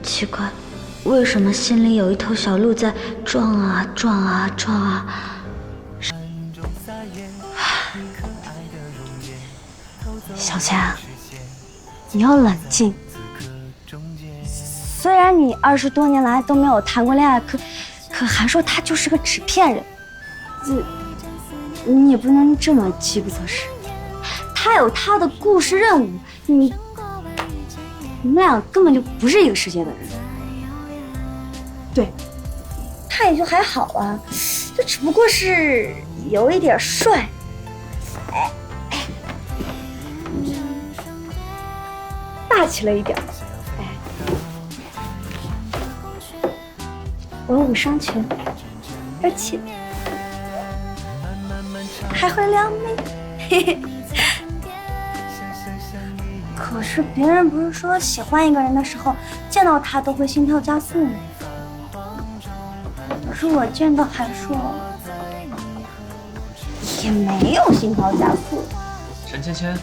奇怪，为什么心里有一头小鹿在撞啊撞啊撞啊？小千，你要冷静。虽然你20多年来都没有谈过恋爱，可韩硕他就是个纸片人，你也不能这么饥不择食。他有他的故事任务，你们俩根本就不是一个世界的人。对，他也就还好啊，就只不过是有一点帅。大气了一点，文武双全，而且还会撩妹，嘿嘿。可是别人不是说喜欢一个人的时候，见到他都会心跳加速吗？可是我见到韩硕也没有心跳加速。陈芊芊。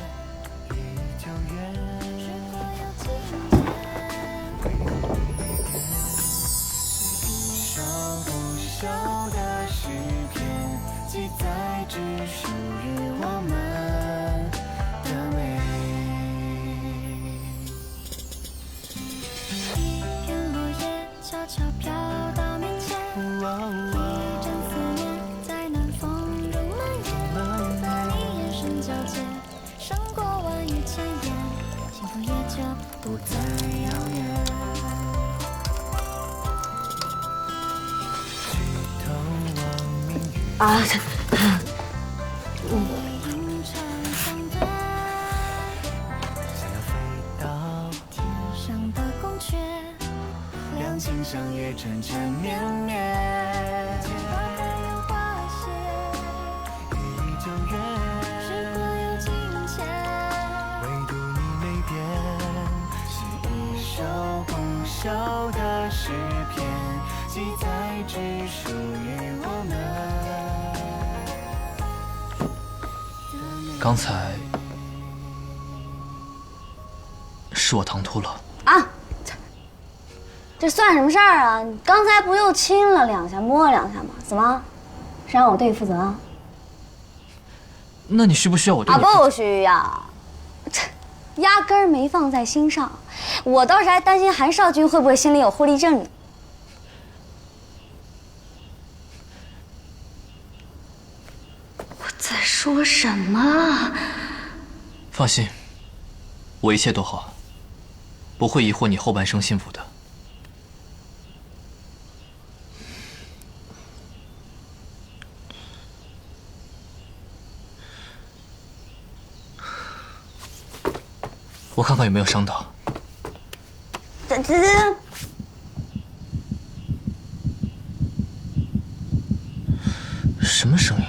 啊，刚才是我唐突了啊！这算什么事儿啊？你刚才不又亲了2下，摸了2下吗？怎么？是让我对你负责啊？那你需不需要我对你？不需要，压根儿没放在心上。我倒是还担心韩少君会不会心里有狐狸症呢。我在说什么？放心，我一切都好，不会疑惑你后半生幸福的。我看看有没有伤到。什么声音？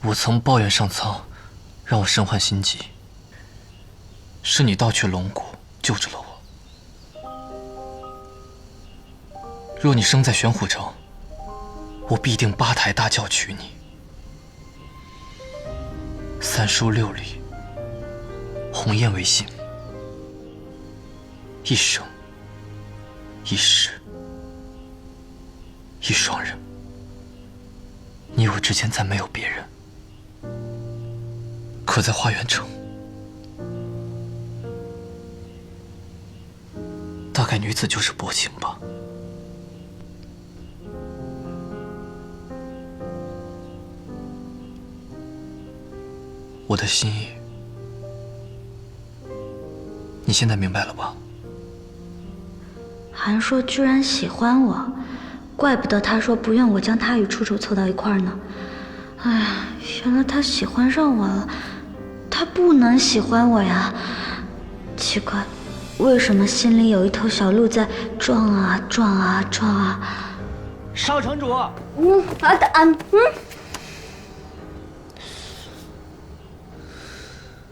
我曾抱怨上苍，让我身患心疾，是你盗取龙骨救治了我。若你生在玄虎城，我必定8抬大轿娶你。3书6礼，鸿雁为信，一生一世一双人，你我之间再没有别人。可在花园城，大概女子就是薄情吧。我的心意，你现在明白了吧？韩硕居然喜欢我，怪不得他说不愿我将他与楚楚凑到一块儿呢。哎呀，原来他喜欢上我了。他不能喜欢我呀，奇怪，为什么心里有一头小鹿在撞啊撞啊撞啊？少城主，嗯。